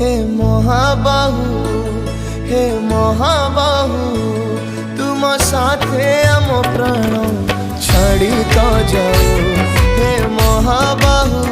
हे महाबाहु हे महाबाहु तुम साथे आम प्राण छाड़ी तो जाओ हे महाबाहु